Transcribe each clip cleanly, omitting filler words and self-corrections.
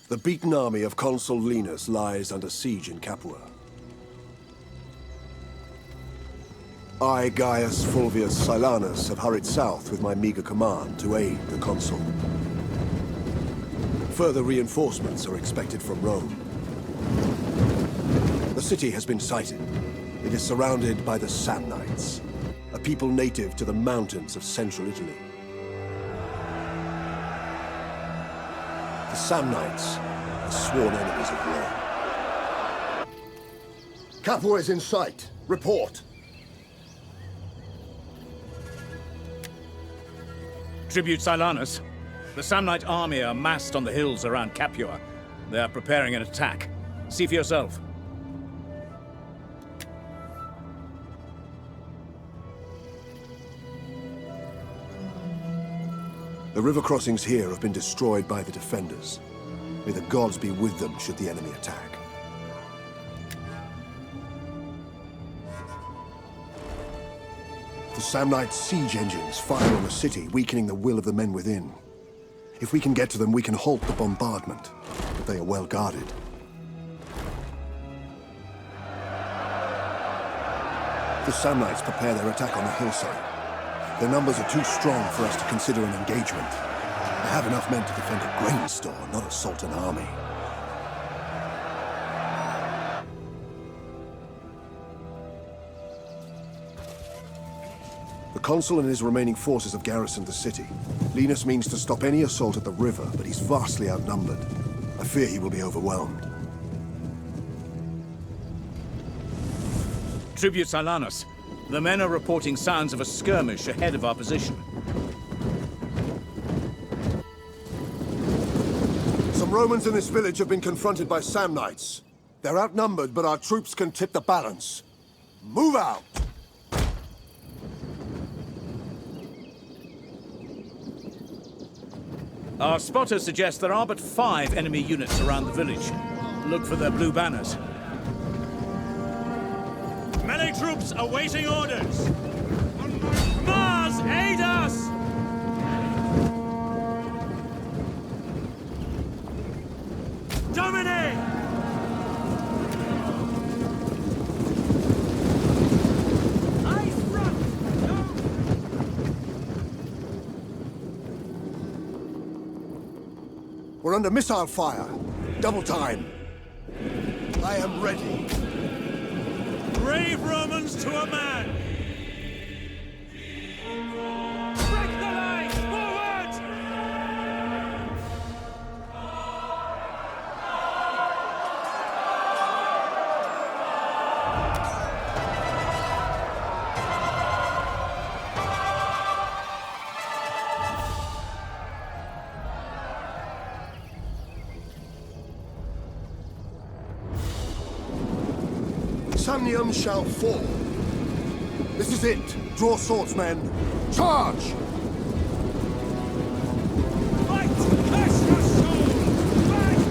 The beaten army of Consul Linus lies under siege in Capua. I, Gaius Fulvius Silanus, have hurried south with my meager command to aid the consul. Further reinforcements are expected from Rome. The city has been sighted. It is surrounded by the Samnites, a people native to the mountains of central Italy. The Samnites are sworn enemies of Rome. Capua is in sight. Report. Tribute Silanus. The Samnite army are massed on the hills around Capua. They are preparing an attack. See for yourself. The river crossings here have been destroyed by the defenders. May the gods be with them should the enemy attack. The Samnite siege engines fire on the city, weakening the will of the men within. If we can get to them, we can halt the bombardment. But they are well guarded. The Samnites prepare their attack on the hillside. Their numbers are too strong for us to consider an engagement. I have enough men to defend a grain store, not assault an army. The consul and his remaining forces have garrisoned the city. Linus means to stop any assault at the river, but he's vastly outnumbered. I fear he will be overwhelmed. Tribute Silanus. The men are reporting sounds of a skirmish ahead of our position. Some Romans in this village have been confronted by Samnites. They're outnumbered, but our troops can tip the balance. Move out! Our spotters suggest there are but 5 enemy units around the village. Look for their blue banners. Melee troops awaiting orders! Mars, aid us! Domine! Ice front! We're under missile fire. Double time. I am ready. Brave Romans to a man! Break the line! Forward! Samnium shall fall. This is it. Draw swords, men. Charge! Fight! Curse your soul! Fight!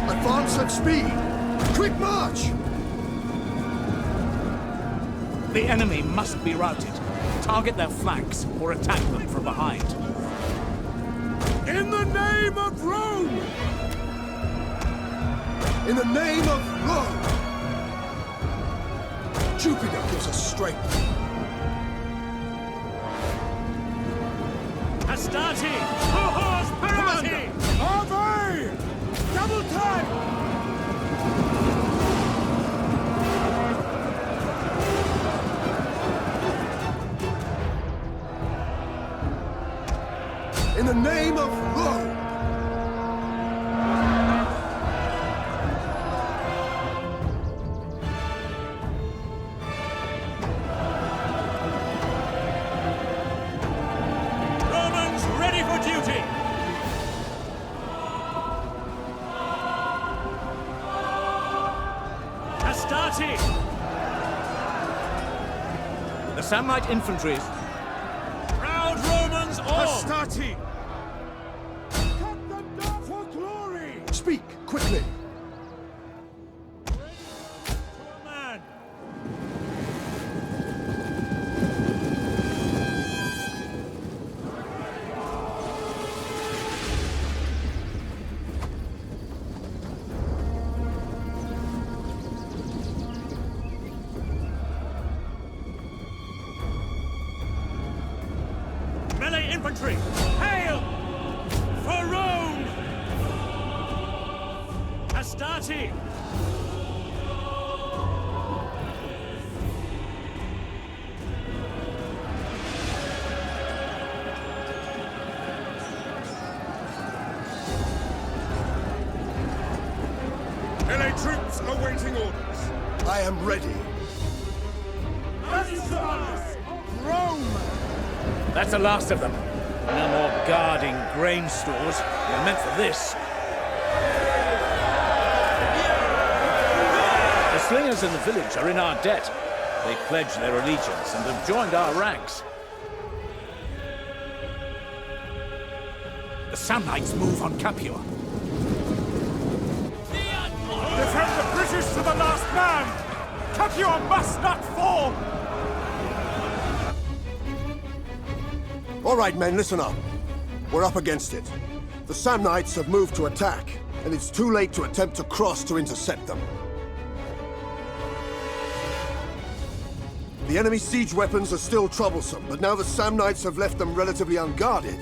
Advance at speed! Quick march! The enemy must be routed. Target their flanks or attack them from behind. In the name of Rome! In the name of Rome! Jupiter gives us strength. Astarte! Cohors Parati! Ave! Double time! In the name of Rome! Romans ready for duty! Astarte! The Samnite infantry is... Proud Romans all! Astarte! Speak, quickly! Man! Melee infantry! Hail! For Rome! Astarte! Melee troops awaiting orders. I am ready. Rome! That's the last of them. No more guarding grain stores. They're meant for this. The slingers in the village are in our debt. They pledged their allegiance and have joined our ranks. The Samnites move on Capua. Defend the British to the last man! Capua must not fall! All right, men, listen up. We're up against it. The Samnites have moved to attack, and it's too late to attempt to cross to intercept them. The enemy siege weapons are still troublesome, but now the Samnites have left them relatively unguarded.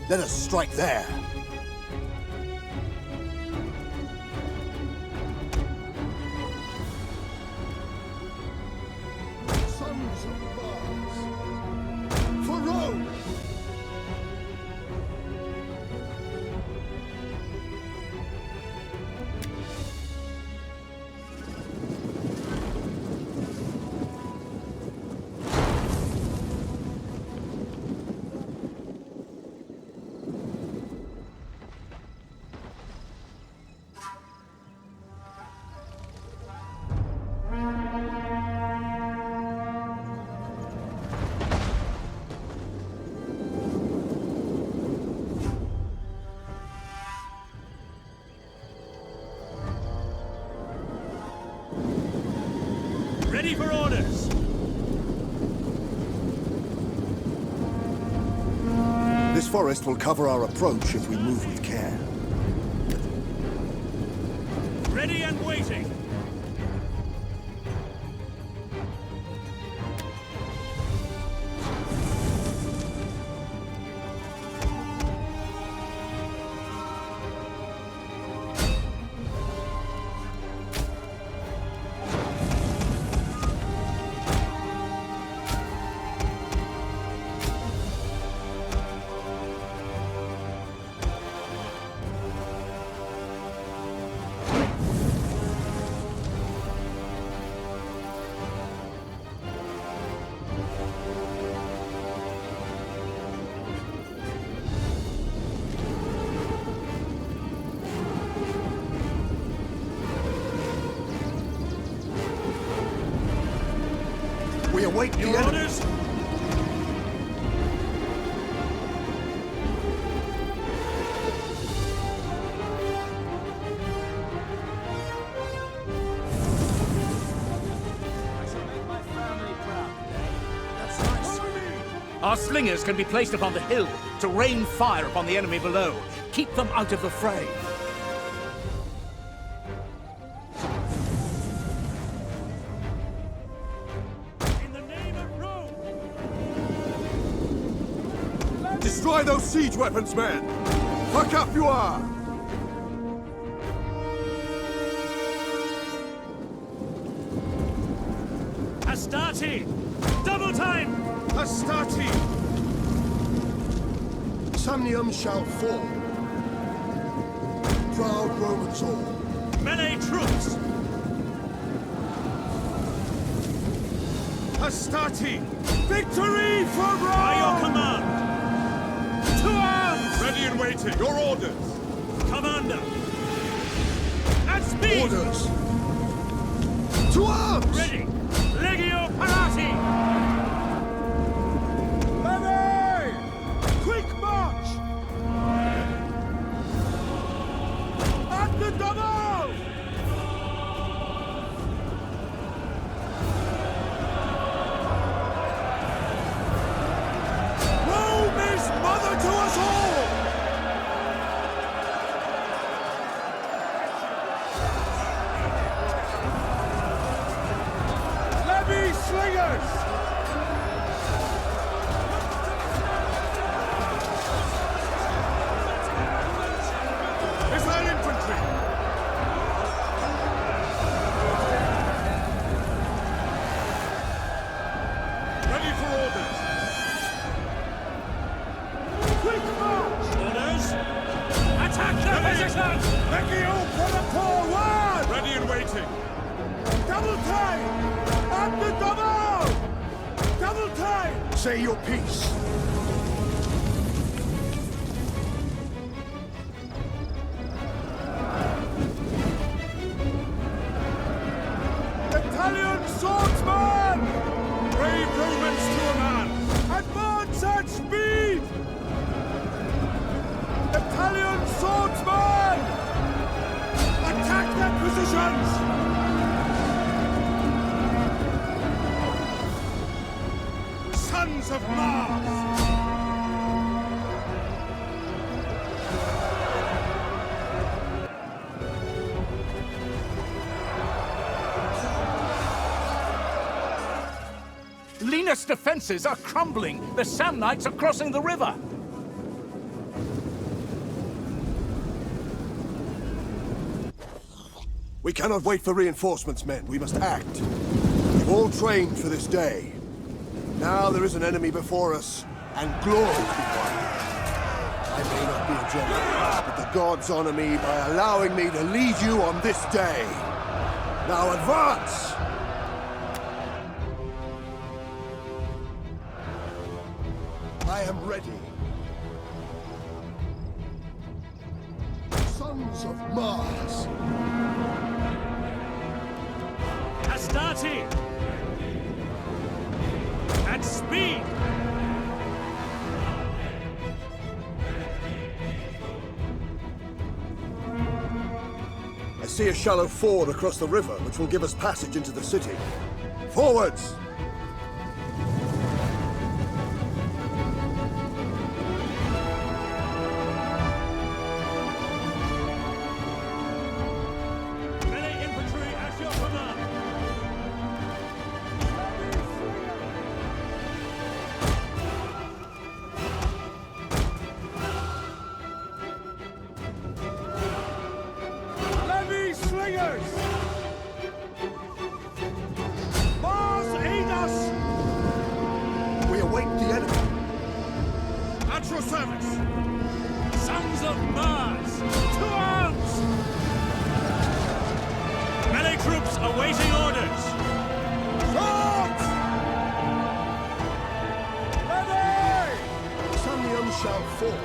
Let us strike there. Sons of Mars! For Rome! Ready for orders! This forest will cover our approach if we move with care. Ready and waiting! We await the Your enemy. orders? Our slingers can be placed upon the hill to rain fire upon the enemy below. Keep them out of the fray. In the name of Rome! Destroy those siege weapons, men! For Capua! Astarte! Double time! Astarte! Samnium shall fall. Proud Romans all. Melee troops! Astarte! Victory for Rome! By your command! To arms! Ready and waiting. Your orders. Commander! At speed! Orders! To arms! Ready! Legio Parati! Leve! Quick march! Double time! At the double! Double time! Say your piece. Italian swordsman! Brave Romans to a man! Advance at speed! Italian swordsman! Attack their positions! Sons of Mars! Linus' defenses are crumbling. The Samnites are crossing the river. We cannot wait for reinforcements, men. We must act. We've all trained for this day. Now there is an enemy before us, and glory be won. I may not be a general, but the gods honor me by allowing me to lead you on this day. Now advance! I am ready. Sons of Mars! Astarte! At speed! I see a shallow ford across the river, which will give us passage into the city. Forwards! Melee infantry at your command! Levy slingers! Mars aid us! We await the enemy. At your service! Sons of Mars! To arms! Melee troops awaiting orders! Swords! Ready! Samnium shall fall.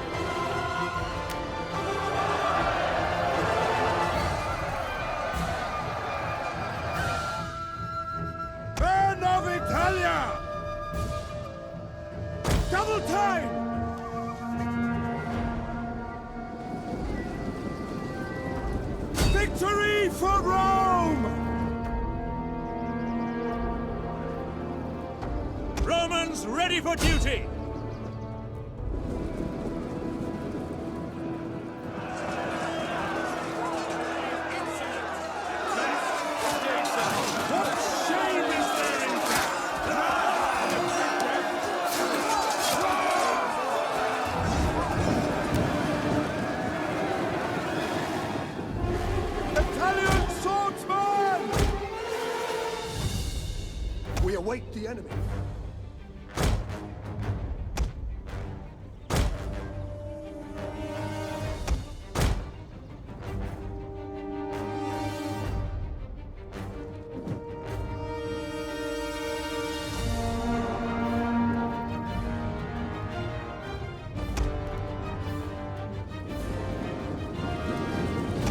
Men of Italia! Double time! Victory for Rome! Romans ready for duty! What shame is there in Italian swordsman! We await the enemy.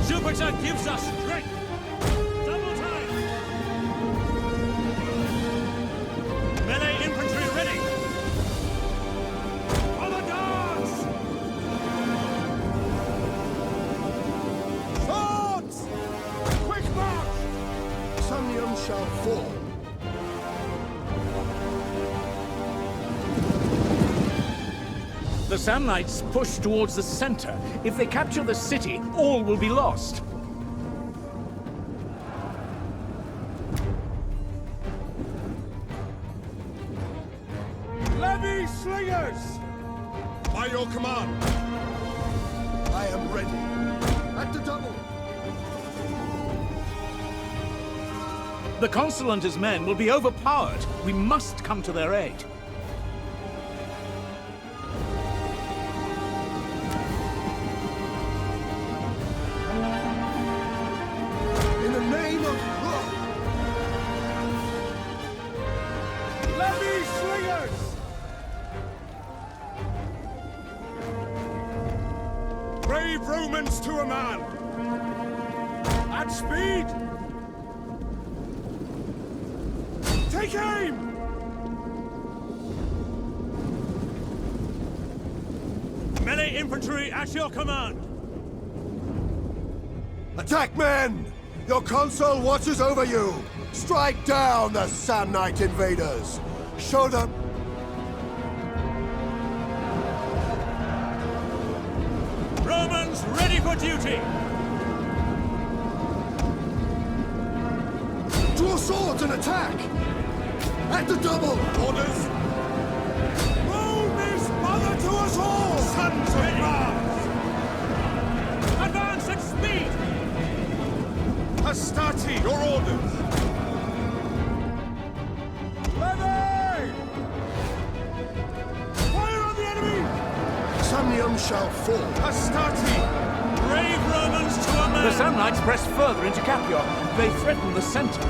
Jupiter gives us strength! Double time! Melee infantry ready! On the guards! Swords! Quick march! Samnium shall fall. The Samnites push towards the center. If they capture the city, all will be lost. Levy slingers! By your command! I am ready. At the double. The consul and his men will be overpowered. We must come to their aid. In the name of God. Brave Romans to a man! At speed! Take aim! Melee infantry at your command! Attack, men! Your consul watches over you! Strike down the Samnite invaders! Show them... Romans ready for duty! Draw swords and attack! At the double! Orders! Rome is mother to us all! Sons of Mars! Advance at speed! Hastati, your orders! Levy! Fire on the enemy! Samnium shall fall. Hastati! Brave Romans to a man! The Samnites press further into Capua. They threaten the center.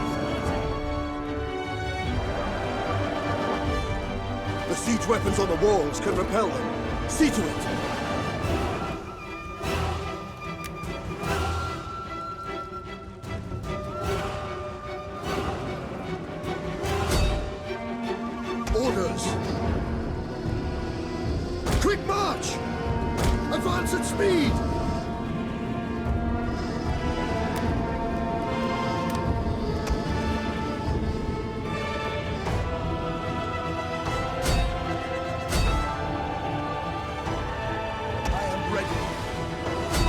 The siege weapons on the walls can repel them. See to it! Orders! Quick march! Advance at speed! I am ready.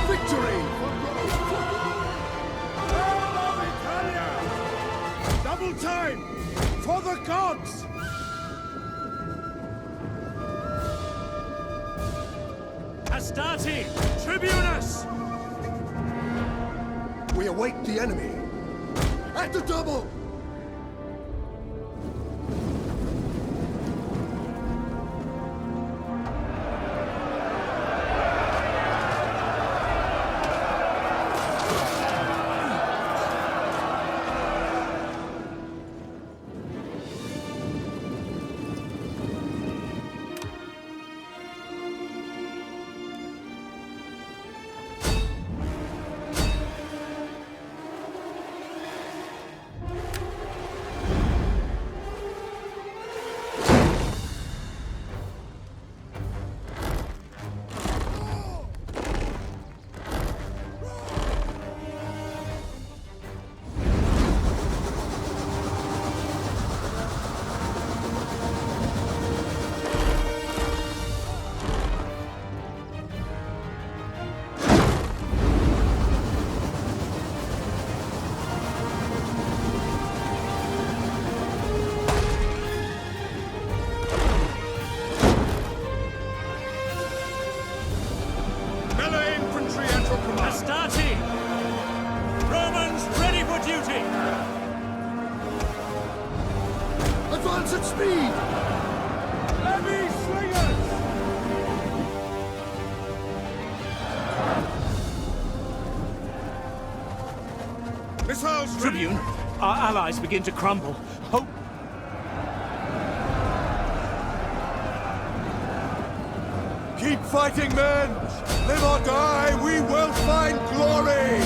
Victory! Italia! Double time! For the gods! Astarte! Tribunus! We await the enemy. At the double! Melee infantry at your command! Astarte! Romans ready for duty! Advance at speed! Heavy slingers! Missiles ready! Tribune, our allies begin to crumble. Hope. Keep fighting, men! Live or die, we will find glory!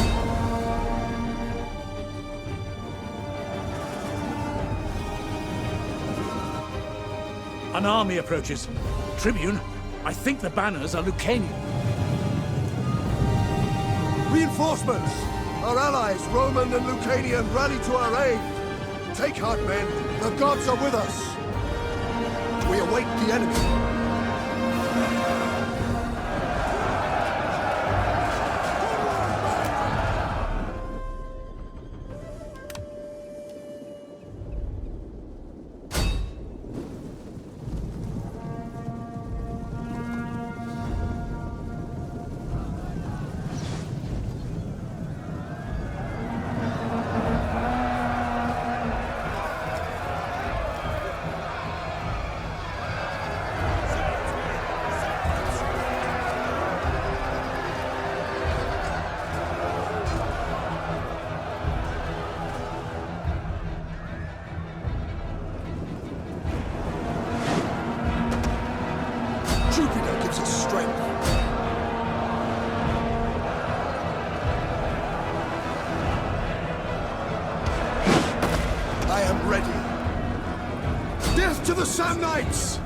An army approaches. Tribune, I think the banners are Lucanian. Reinforcements! Our allies, Roman and Lucanian, rally to our aid! Take heart, men! The gods are with us! We await the enemy! Sam Knights!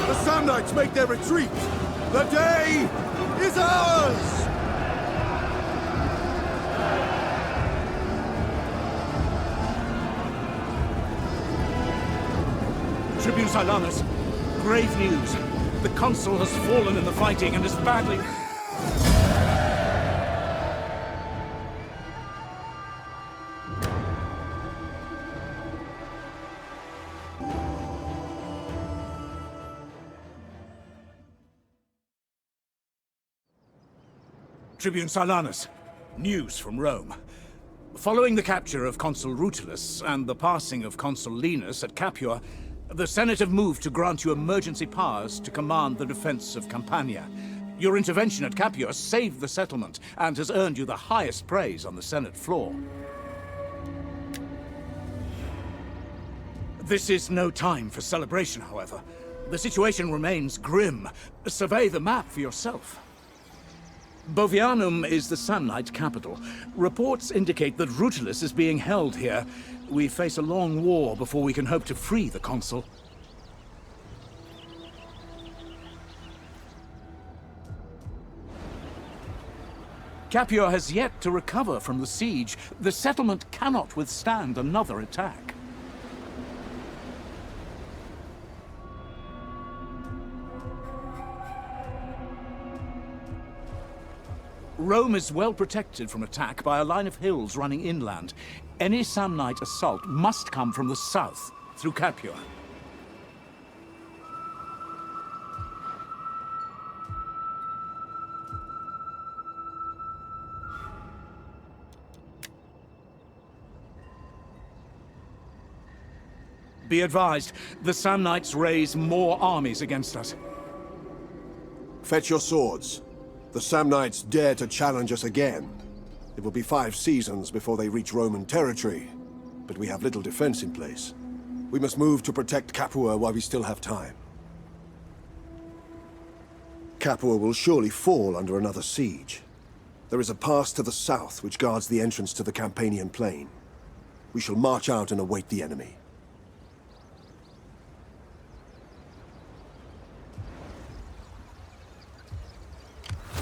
The Sam Knights make their retreat! The day is ours! Tribune Silanus, grave news. The consul has fallen in the fighting and is badly... Tribune Silanus, news from Rome. Following the capture of Consul Rutilius and the passing of Consul Linus at Capua, the Senate have moved to grant you emergency powers to command the defense of Campania. Your intervention at Capua saved the settlement and has earned you the highest praise on the Senate floor. This is no time for celebration, however. The situation remains grim. Survey the map for yourself. Bovianum is the Samnite capital. Reports indicate that Rutilius is being held here. We face a long war before we can hope to free the consul. Capua has yet to recover from the siege. The settlement cannot withstand another attack. Rome is well protected from attack by a line of hills running inland. Any Samnite assault must come from the south, through Capua. Be advised, the Samnites raise more armies against us. Fetch your swords. The Samnites dare to challenge us again. It will be 5 seasons before they reach Roman territory, but we have little defense in place. We must move to protect Capua while we still have time. Capua will surely fall under another siege. There is a pass to the south which guards the entrance to the Campanian plain. We shall march out and await the enemy.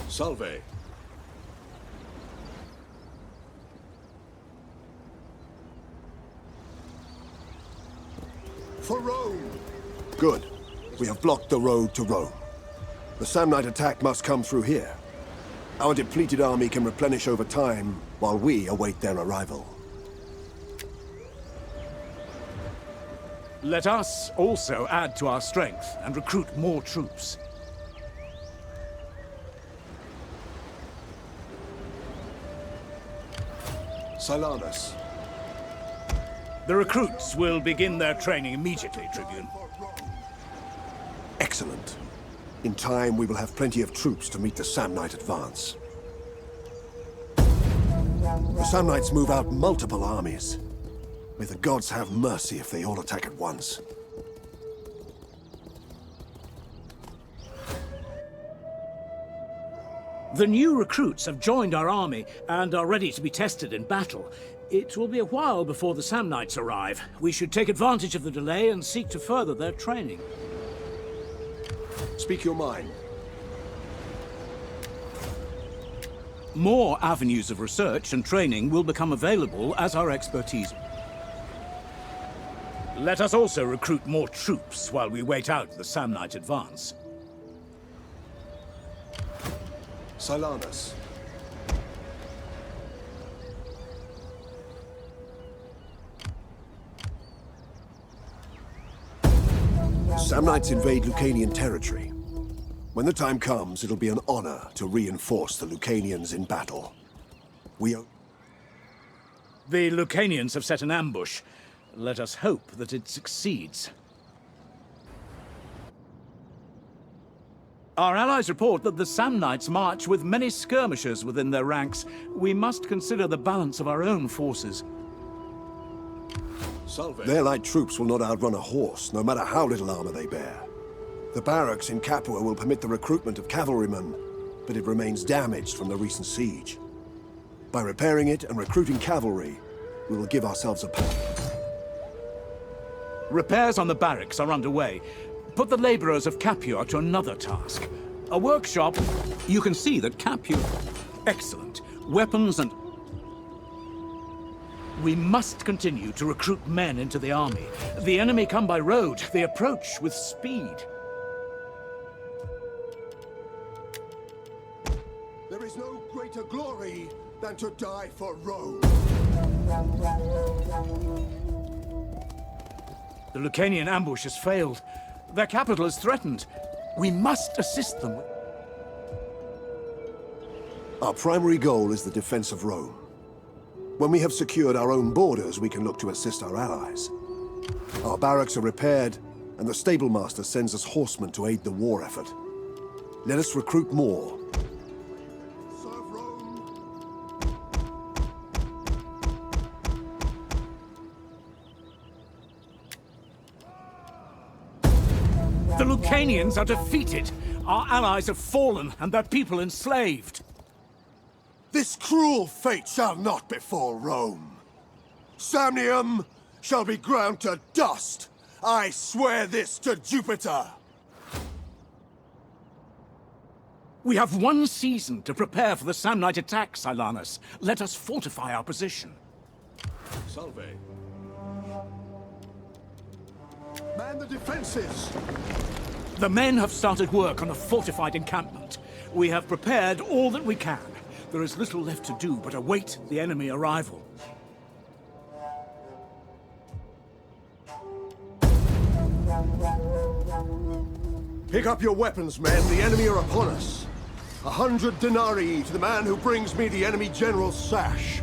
Salve. For Rome! Good. We have blocked the road to Rome. The Samnite attack must come through here. Our depleted army can replenish over time, while we await their arrival. Let us also add to our strength and recruit more troops. Silanus. The recruits will begin their training immediately, Tribune. Excellent. In time, we will have plenty of troops to meet the Samnite advance. The Samnites move out multiple armies. May the gods have mercy if they all attack at once. The new recruits have joined our army and are ready to be tested in battle. It will be a while before the Samnites arrive. We should take advantage of the delay and seek to further their training. Speak your mind. More avenues of research and training will become available as our expertise. Let us also recruit more troops while we wait out the Samnite advance. Silanus. Samnites invade Lucanian territory. When the time comes, it'll be an honor to reinforce the Lucanians in battle. The Lucanians have set an ambush. Let us hope that it succeeds. Our allies report that the Samnites march with many skirmishers within their ranks. We must consider the balance of our own forces. Their light troops will not outrun a horse, no matter how little armor they bear. The barracks in Capua will permit the recruitment of cavalrymen, but it remains damaged from the recent siege. By repairing it and recruiting cavalry, we will give ourselves a push. Repairs on the barracks are underway. Put the laborers of Capua to another task. A workshop. You can see that Capua... Excellent. Weapons and... We must continue to recruit men into the army. The enemy come by road. They approach with speed. There is no greater glory than to die for Rome. The Lucanian ambush has failed. Their capital is threatened. We must assist them. Our primary goal is the defense of Rome. When we have secured our own borders, we can look to assist our allies. Our barracks are repaired, and the stablemaster sends us horsemen to aid the war effort. Let us recruit more. Serve Rome. The Lucanians are defeated. Our allies have fallen, and their people enslaved. This cruel fate shall not befall Rome. Samnium shall be ground to dust. I swear this to Jupiter. We have one season to prepare for the Samnite attack, Silanus. Let us fortify our position. Salve. Man the defenses! The men have started work on a fortified encampment. We have prepared all that we can. There is little left to do but await the enemy arrival. Pick up your weapons, men. The enemy are upon us. 100 denarii to the man who brings me the enemy general's sash.